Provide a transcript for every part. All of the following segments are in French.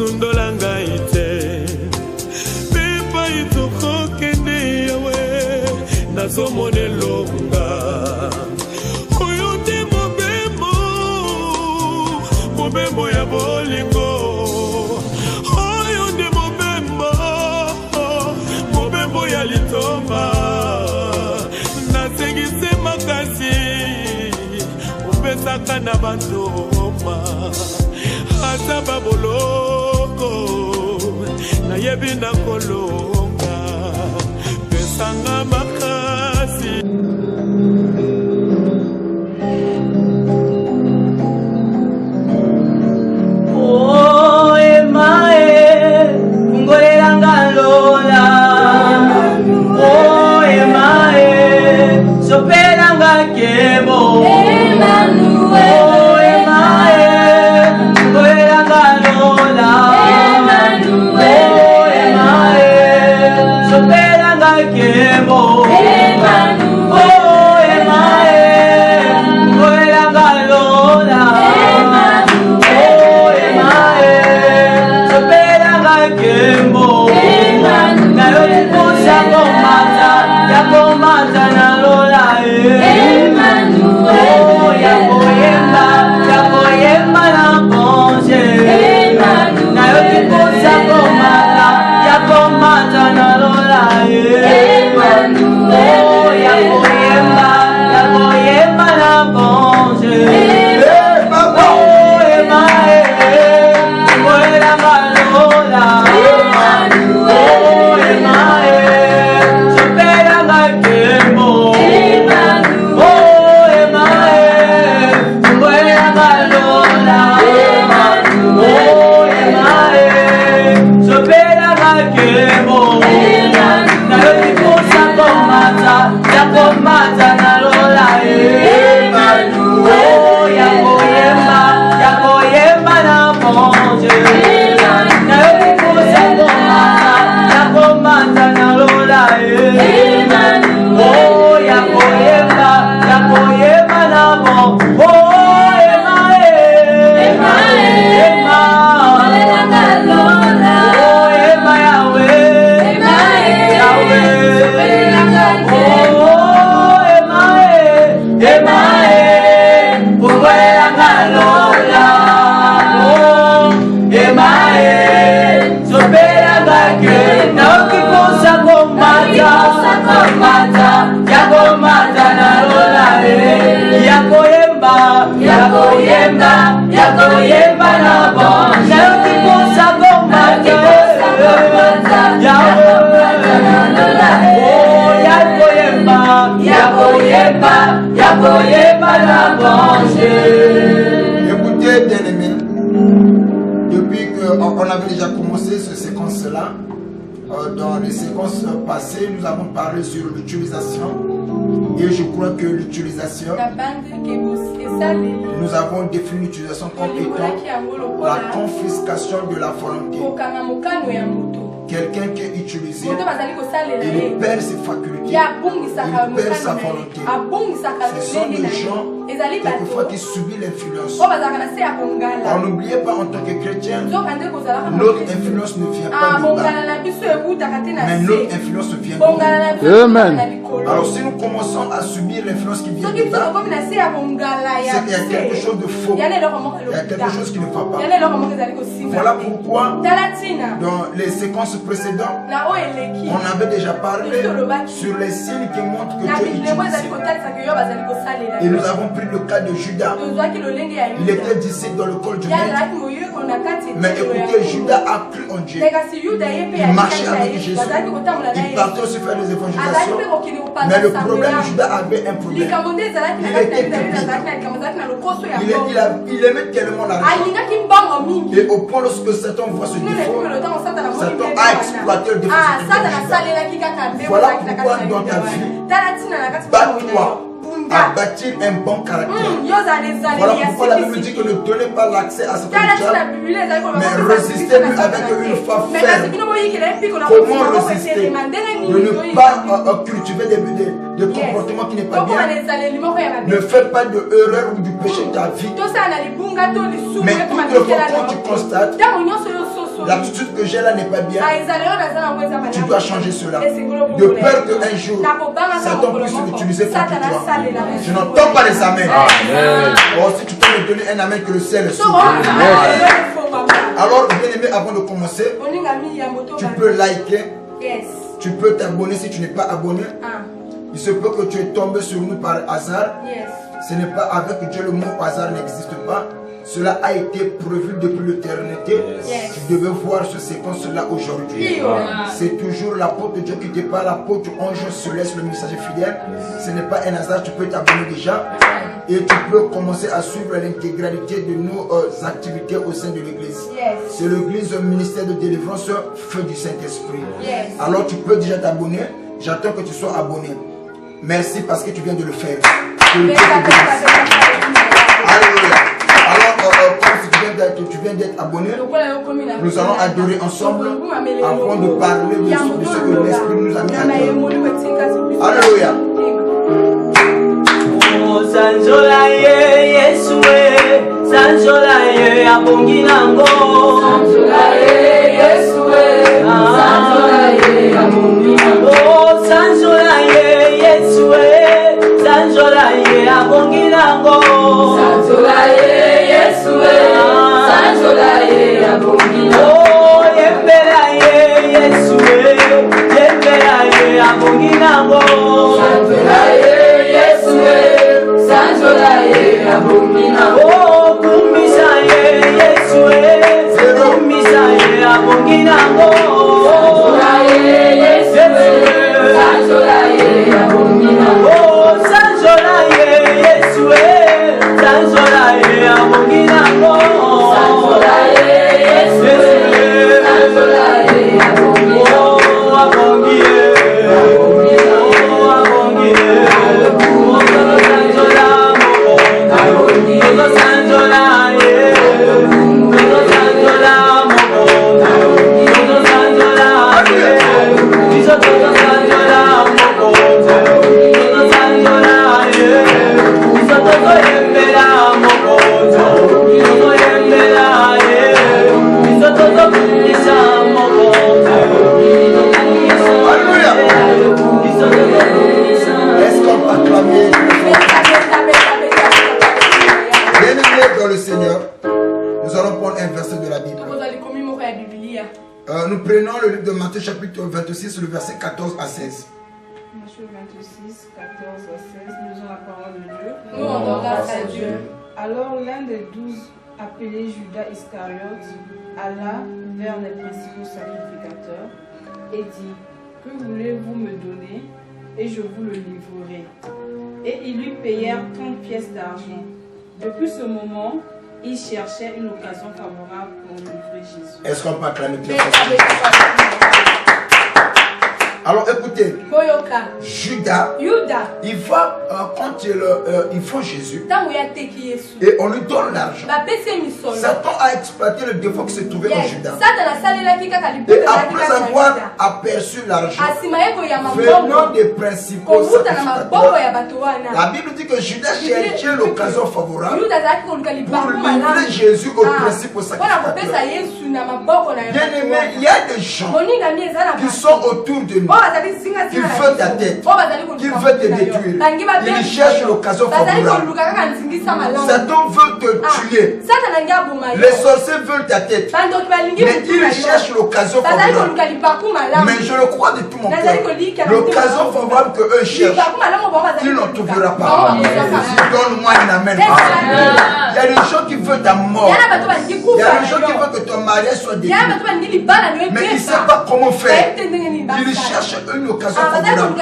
sundola ngai te pepa itokokende yawe nazomona elonga oyo nde mobembo ya bolingo oyo nde mobembo ya litomba nasengise makasi opesaka na bantoma ata baboloko nayebi na kolonga pesanga makasi. Oh emae ngolelanga lola oh emae sopelanga kebo Écoutez, bien-aimés, depuis qu'on avait déjà commencé cette séquence-là, dans les séquences passées, nous avons parlé sur l'utilisation. Et je crois que l'utilisation, nous avons défini l'utilisation comme étant la confiscation de la volonté. Quelqu'un qui est utilisé, il perd ses facultés, il perd sa volonté. Ce sont des gens, quelquefois, qui subissent l'influence. On n'oubliez pas en tant que chrétien, notre influence ne vient pas du bas, mais notre influence vient du haut. Amen. Alors si nous commençons à subir l'influence qui vient du bas, c'est qu'il y a quelque chose de faux, il y a quelque chose qui ne va pas. Voilà pourquoi dans les séquences précédentes, on avait déjà parlé sur les signes qui montrent que Dieu est utilisé. Et nous avons pris le cas de Judas. Il était disciple dans le col du maître. Mais écoutez, Judas a cru en Dieu. Il marchait avec Jésus. Il partait aussi faire des évangélisations. Mais le problème, Judas avait un problème. Il était cupide. Il aimait tellement l'argent. Et au point lorsque Satan voit ce défaut, Satan a exploité le défaut. Voilà pourquoi dans ta vie, bats-toi à bâtir un bon caractère. Voilà pourquoi la Bible dit que ne donnez pas l'accès à Satan, mais résistez-lui avec une foi ferme. Comment résister? De ne pas cultiver des comportements qui n'est pas bien. Ne fais pas de erreur ou du péché de ta vie. Mais toutes les fois quand tu constates l'attitude que j'ai là n'est pas bien. Tu dois changer cela. De peur qu'un jour, Satan puisse l'utiliser contre toi. Je n'entends pas les amens. Oh, si tu peux me donner un amen que le ciel soit. Alors, bien aimé, avant de commencer, tu peux liker. Tu peux t'abonner si tu n'es pas abonné. Il se peut que tu es tombé sur nous par hasard. Ce n'est pas avec Dieu, le mot hasard n'existe pas. Cela a été prévu depuis l'éternité. Tu devais voir ce séquence-là aujourd'hui. C'est toujours l'apôtre de Dieu qui te parle, l'apôtre ange céleste, le messager fidèle. Ce n'est pas un hasard, tu peux t'abonner déjà. Et tu peux commencer à suivre l'intégralité de nos activités au sein de l'église. C'est l'église ministère de délivrance, feu du Saint-Esprit. Alors tu peux déjà t'abonner. J'attends que tu sois abonné. Merci parce que tu viens de le faire. Alléluia. Alors, comme tu viens d'être abonné, nous allons adorer ensemble afin de parler de ce que l'Esprit nous a mis à cœur. Alléluia. Sanjola ye Yesue, Sanjola ye abonginango. Sanjola ye Yesue, Sanjola ye abonginango. Sanjola ye Yesue, Sanjola ye abonginango. Sanjola ye Yesue, Sanjola ye abonginango. Oh yembela ye Yesue, yembela ye abonginango. Sanjola ye Yesue. Sanjola ye abongina oh kumisa ye Yesue kumisa ye abongina oh Sanjola ye Yesue Sanjola ye abongina oh Sanjola ye Yesue Sanjola ye abongina oh Sanjola ye Yesue Sanjola ye abongina oh abongina Nous prenons le livre de Matthieu chapitre 26, le verset 14 à 16. Matthieu 26, 14 à 16, nous avons la parole de Dieu. Nous rendons grâce à Dieu. Alors l'un des 12, appelé Judas Iscariote, alla vers les principaux sacrificateurs et dit: que voulez-vous me donner et je vous le livrerai. Et ils lui payèrent 30 pièces d'argent. Depuis ce moment, il cherchait une occasion favorable pour livrer Jésus. Est-ce qu'on peut acclamer Dieu? Alors écoutez, Judas, il va quand il faut Jésus et on lui donne l'argent. Satan a exploité le défaut qui se trouvait en Judas. Et après avoir aperçu l'argent venant des principaux sacrificateurs, la Bible dit que Judas cherchait l'occasion favorable pour livrer Jésus aux principaux sacrificateurs. Bien aimé, il y a des gens qui sont autour de nous, qui veulent ta tête, qui veulent te détruire. Ils cherchent l'occasion favorable. Satan veut te tuer. Les sorciers veulent ta tête. Mais ils cherchent l'occasion favorable. Mais je le crois de tout mon cœur. L'occasion favorable qu'eux cherchent, il n'en trouvera pas. Donne-moi un amen. Il y a des gens qui veulent ta mort. Il y a des gens qui veulent que ton mariage soit détruit. Mais ils ne savent pas comment faire. Ils cherchent une occasion favorable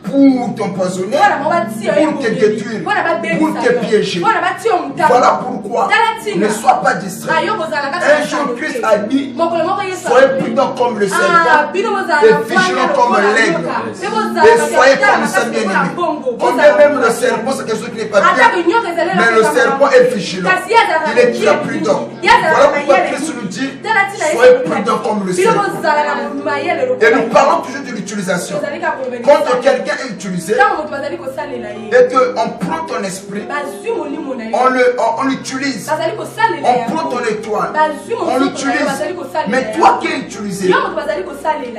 pour t'empoisonner, pour te détruire, pour te piéger. Voilà pourquoi ne sois pas distrait. Un jour Christ a dit: soyez prudents comme le serpent et vigilants comme l'aigle. Et soyez comme ça, bien aimé. Combien même le serpent, c'est quelque chose qui n'est pas bien, mais le serpent est vigilant. Il est très prudent. Voilà pourquoi Christ nous dit: soyez prudents comme le serpent. Et nous parlons toujours de l'utilisation. Quand quelqu'un est utilisé et qu'on prend ton esprit, on l'utilise. On prend ton étoile, on l'utilise. Mais toi qui es utilisé,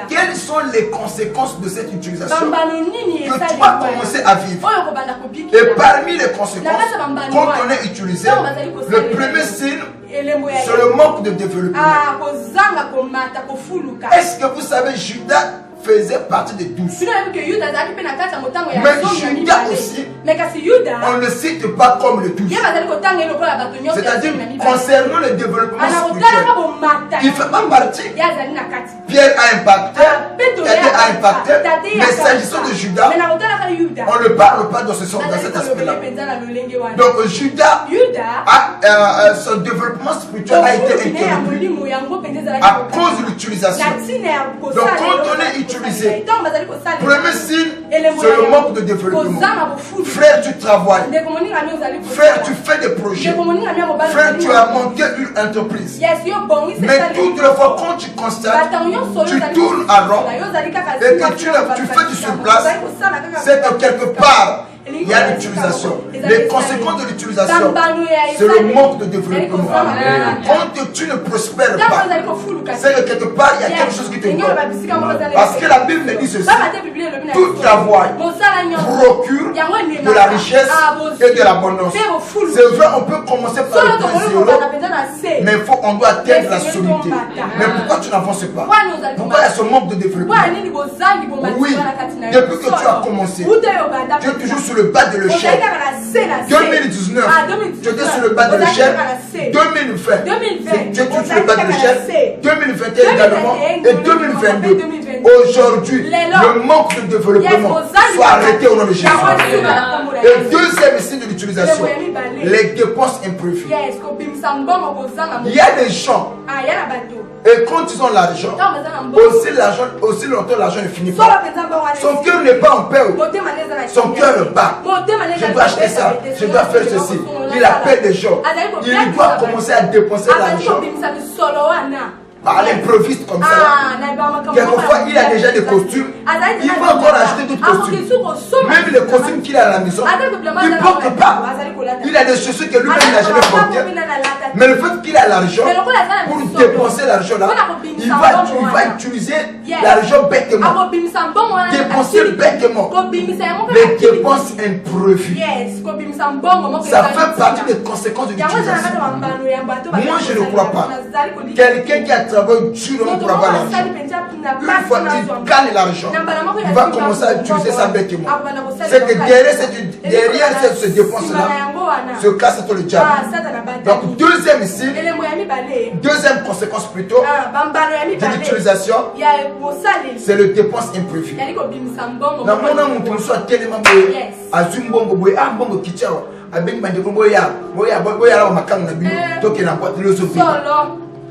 quelles sont les conséquences de cette utilisation que tu as commencé à vivre? Et parmi les conséquences, quand on est utilisé, le premier signe, c'est le manque de développement. Est-ce que vous savez, Judas faisait partie des 12. Mais Judas aussi, on ne le cite pas comme le 12. C'est-à-dire, concernant le développement spirituel, il ne fait pas partie. Pierre a impacté, Thaddée a impacté, mais s'agissant de Judas, on ne parle pas dans cet aspect-là. Donc Judas, son développement spirituel a été interrompu à cause de l'utilisation. Donc quand on est utilisé, premier signe, c'est le manque de développement. Frère, tu travailles. Frère, tu fais des projets. Frère, tu as monté une entreprise. Mais toutes les fois quand tu constates, tu tournes à rond et que tu fais du surplace, c'est que quelque part, il y a l'utilisation. Les conséquences de l'utilisation, c'est le manque de développement. Quand tu ne prospères pas, c'est que quelque part, il y a quelque chose qui te manque. Parce que la Bible dit ceci: tout travail procure de la richesse et de l'abondance. C'est vrai, on peut commencer par le plaisir, mais on doit atteindre la solidité. Mais pourquoi tu n'avances pas? Pourquoi il y a ce manque de développement? Oui, depuis que tu as commencé, tu es toujours sur le bas de l'échelle. 2019, tu étais sur le bas de l'échelle. 2020, tu es toujours sur le bas de l'échelle. 2021 également. Et 2022. Aujourd'hui, le manque de développement soit arrêté au nom de Jésus. Et deuxième signe de l'utilisation, les dépenses imprévues. Il y a des gens, et quand ils ont l'argent, aussi longtemps l'argent ne finit pas. Son cœur n'est pas en paix. Son cœur bat. Je dois acheter ça, je dois faire ceci. Il appelle des gens. Il doit commencer à dépenser l'argent par l'improviste comme ça. Quelquefois, il a déjà des costumes. Il va encore acheter d'autres costumes. Même les costumes qu'il a à la maison, il ne porte pas. Il a des chaussures que lui-même n'a jamais portées. Mais le fait qu'il a l'argent, pour dépenser l'argent là, il va utiliser l'argent bêtement. Dépenser bêtement. Les dépenses imprévues. Ça fait partie des conséquences de l'utilisation. Moi, je ne crois pas. Quelqu'un qui a travaillé durement pour avoir l'argent, une fois qu'il gagne l'argent, il va commencer à utiliser ça bêtement. C'est que derrière cette dépense-là se casse tout le diable. Donc, deuxième signe, deuxième conséquence plutôt de l'utilisation, c'est le dépense imprévu.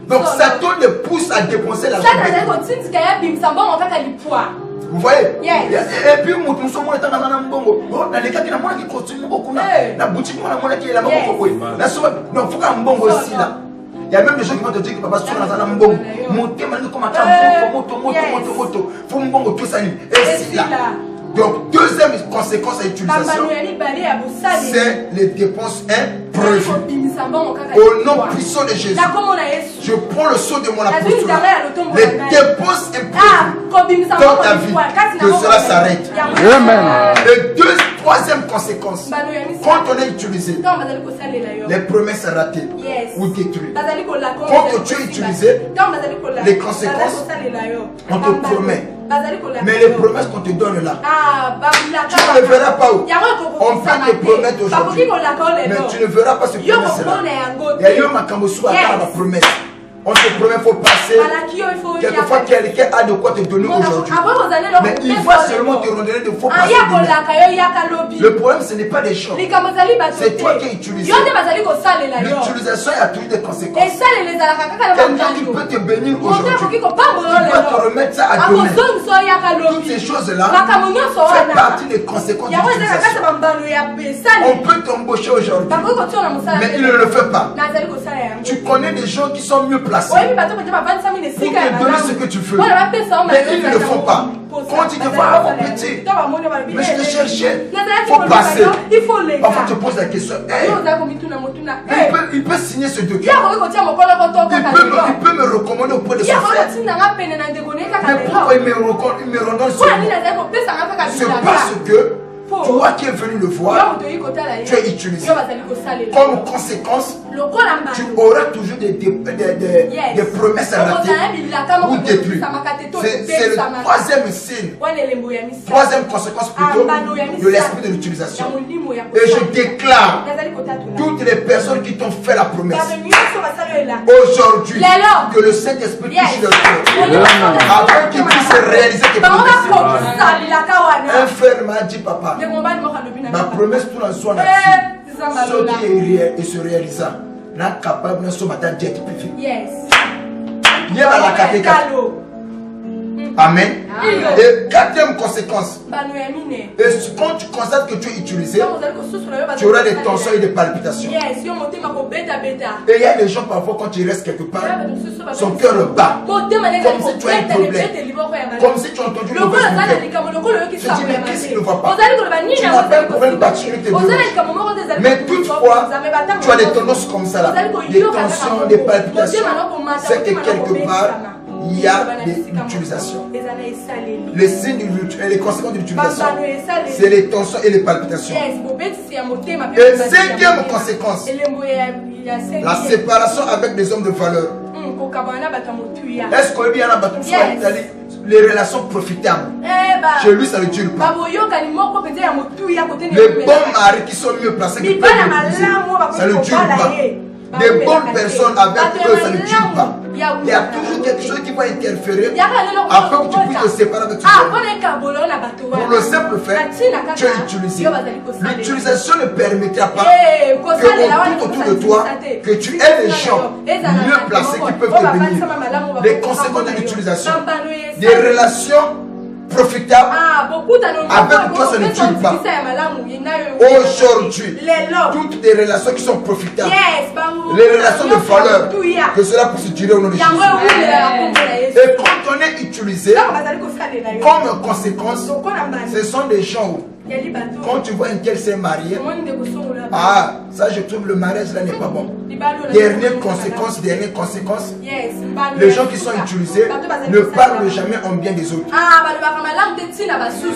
Donc Satan le pousse à dépenser l'argent. Vous voyez? Et puis, il y a même des gens qui vont te dire que papa, donc, deuxième conséquence à l'utilisation, c'est les dépenses imprévues. Au nom puissant de Jésus, je prends le sceau de mon apostole. Les dépenses imprévues dans ta vie, que cela s'arrête. Amen. Et troisième conséquence, quand on est utilisé, les promesses ratées ou détruites. Quand tu es utilisé, les conséquences, on te promet. Mais les promesses qu'on te donne là, tu ne le verras pas où. On peut te promettre aujourd'hui, mais tu ne verras pas ce promesse là. Il y a eu un promesse. On te promet, il faut passer. Quelquefois, quelqu'un a de quoi te donner aujourd'hui. Mais il va seulement te redonner de faux passer. Le problème, ce n'est pas des choses. C'est toi qui es utilisé. L'utilisation a toujours des conséquences. Quelqu'un qui peut te bénir aujourd'hui, il va te remettre ça à donner. Toutes ces choses-là font partie des conséquences de l'utilisation. On peut t'embaucher aujourd'hui, mais il ne le fait pas. Tu connais des gens qui sont mieux placés pour te donner ce que tu veux, mais ils ne le font pas. Quand tu te vois avant petit. Mais je te cherchais. Il faut passer. Parfois tu te poses la question. Hey, il peut signer ce document. Il peut me recommander auprès de son frère. Mais pourquoi il me redonne ce nom? C'est parce que toi qui es venu le voir, tu es utilisé. Comme conséquence, tu auras toujours des promesses ratées ou détruites. C'est le troisième signe, troisième conséquence plutôt de l'esprit de l'utilisation. Et je déclare toutes les personnes qui t'ont fait la promesse aujourd'hui que le Saint-Esprit touche leur cœur afin qu'ils puissent réaliser tes promesses. Un frère m'a dit, papa, ma promesse tout en soi ce qui est et se réalisa n'a capable de se battre d'être privé. Il y a la catégorie. Amen. Et quatrième conséquence, et quand tu constates que tu es utilisé, tu auras des tensions et des palpitations. Et il y a des gens parfois quand tu restes quelque part, son cœur bat, comme si tu as un problème, comme si tu as entendu le mauvaise nouvelle. Tu te dis mais qu'est-ce qui ne va pas? Tu n'as pas un problème d'activité biologique. Mais toutefois, tu as des tendances comme ça là, des tensions, des palpitations. C'est que quelque part, il y a l'utilisation. Les signes et les conséquences de l'utilisation, c'est les tensions et les palpitations. Et cinquième conséquence, la séparation avec des hommes de valeur. Est-ce qu'il y a les relations profitables? Chez lui, ça ne dure pas. Les bons maris qui sont mieux placés que ça ne dure pas. Des bonnes personnes avec eux, ça ne dure pas. Il y a toujours quelque chose qui va interférer afin que tu puisses te séparer avec tout ça. Pour le simple fait, tu es utilisé. L'utilisation ne permettra pas que autour de toi, que tu aies des gens mieux placés qui peuvent te bénir. Les conséquences de l'utilisation, des relations profitable avec toi, ça ne tue pas. Aujourd'hui, toutes les relations qui sont profitables, les relations de valeur, que cela puisse durer au nom de Jésus. Et quand on est utilisé, comme conséquence, ce sont des gens où quand tu vois un tel s'est marié, ah, ça je trouve le mariage là n'est pas bon. Dernière conséquence, les gens qui sont utilisés ne parlent jamais en bien des autres.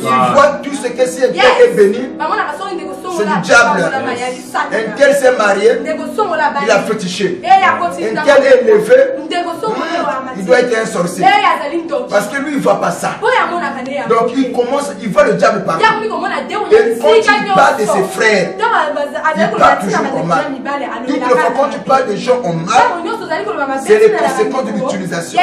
Ils voient tout ce que c'est bien et béni, c'est du diable. Un tel s'est marié, il a fétiché. Un tel est élevé, il doit être un sorcier. Parce que lui il ne voit pas ça. Donc il voit le diable partout. Et quand tu parles de ses frères, il parle toujours en mal. Toutes les fois quand tu parles de gens en mal, c'est les conséquences de l'utilisation.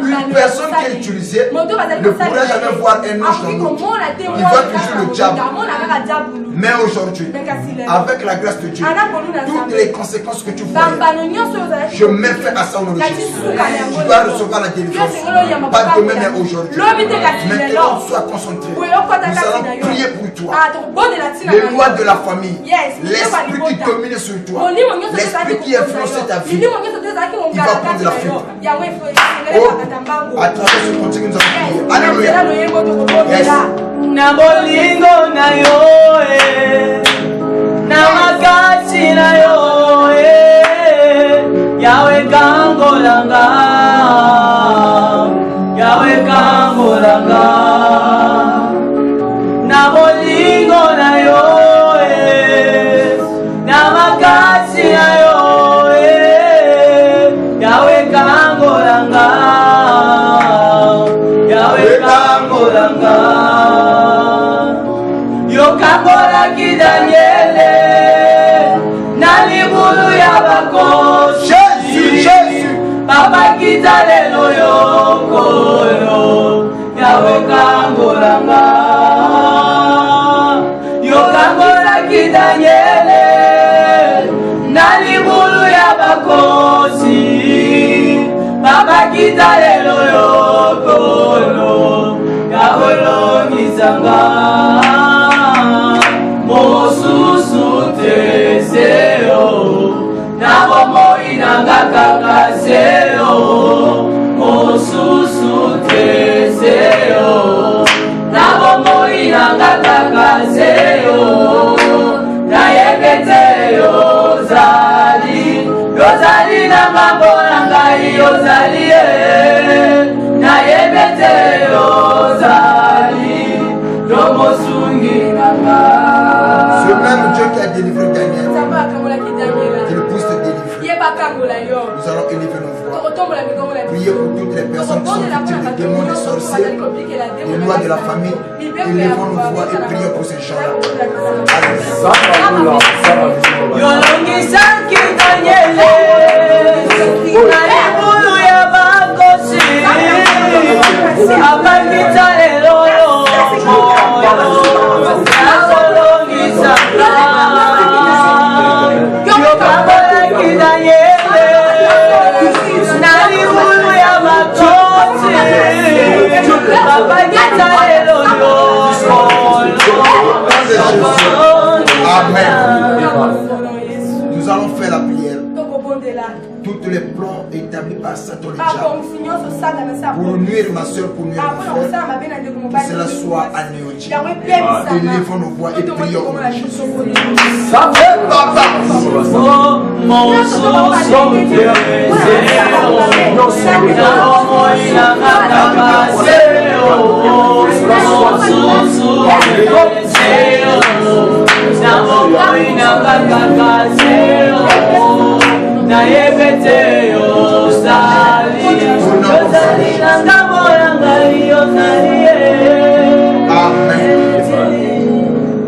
Une personne qui est utilisée ne pourra jamais voir un ange dans l'autre. Il voit toujours le diable. Mais aujourd'hui, avec la grâce de Dieu, toutes les conséquences que tu vois, je mets fin à ça au nom de Jésus. Tu dois recevoir la délivrance. Pas demain, mais aujourd'hui. Maintenant, sois concentré. Nous allons prier pour toi. Les lois de la famille, l'esprit qui domine sur toi, l'esprit qui influence ta vie, il va prendre la fuite. Oh, à travers ce continu, nous allons prier. Alléluia. Yes. Na bolingo na yo na makati na yo Yahweh kangolanga na bolingo na yo na makati na yo Yahweh kangolanga Yokangola ki Daniele na libulu ya bakosi Jésus Papa kita lelo yokolo Yahweh kangolanga Yokangola ki Daniele na libulu ya bakosi Papa kita lelo yokolo Yahweh lo nizanga Mosusu teseo na bomo inanga kakaseo Mosusu teseo na Priez pour toutes les personnes qui sont victimes des démons, des sorciers, des lois de la famille. Élevons nos voix et prions pour ces gens-là. Amen. Nous allons faire la prière. Tous les plans établis par Satan le diable pour nuire ma soeur, pour nuire mon frère, que cela soit anéanti. Élevons nos voix et prions au nom de Jésus.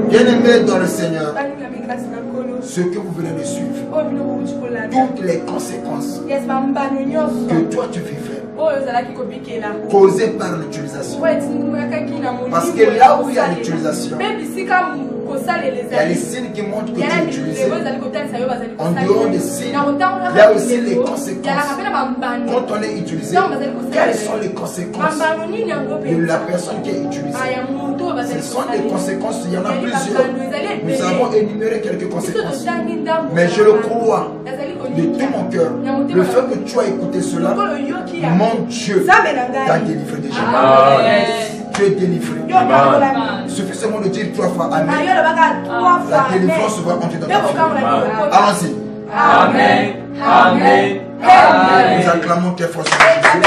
Bien-aimés dans le Seigneur, ce que vous venez de suivre, toutes les conséquences que toi tu vivais, causées par l'utilisation. Parce que là où il y a l'utilisation, il y a les signes qui montrent que tu es utilisé. En dehors des signes, il y a aussi les conséquences. Quand on est utilisé, quelles sont les conséquences de la personne qui est utilisée? Ce sont des conséquences, il y en a plusieurs. Nous avons énuméré quelques conséquences. Mais je le crois de tout mon cœur. Le fait que tu as écouté cela, mon Dieu t'a délivré déjà. Tu es délivré. Il suffit seulement de dire 3 fois Amen. La délivrance va entrer dans ta vie. Allons-y. Amen. Amen. Amen. Nous acclamons très fort sur Jésus.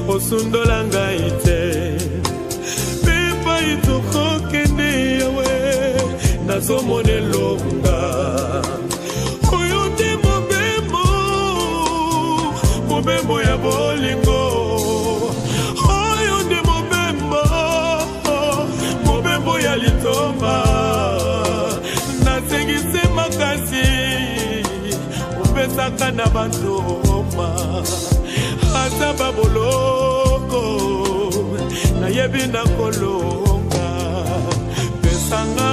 Osundolanga ite pepa itokokende yawe nazomone longa oyo te mobembo ya bolingo oyo nde mobembo ya litomba nasengise makasi opesaka na bantoma ata baboloko nayebi na kolonga pesanga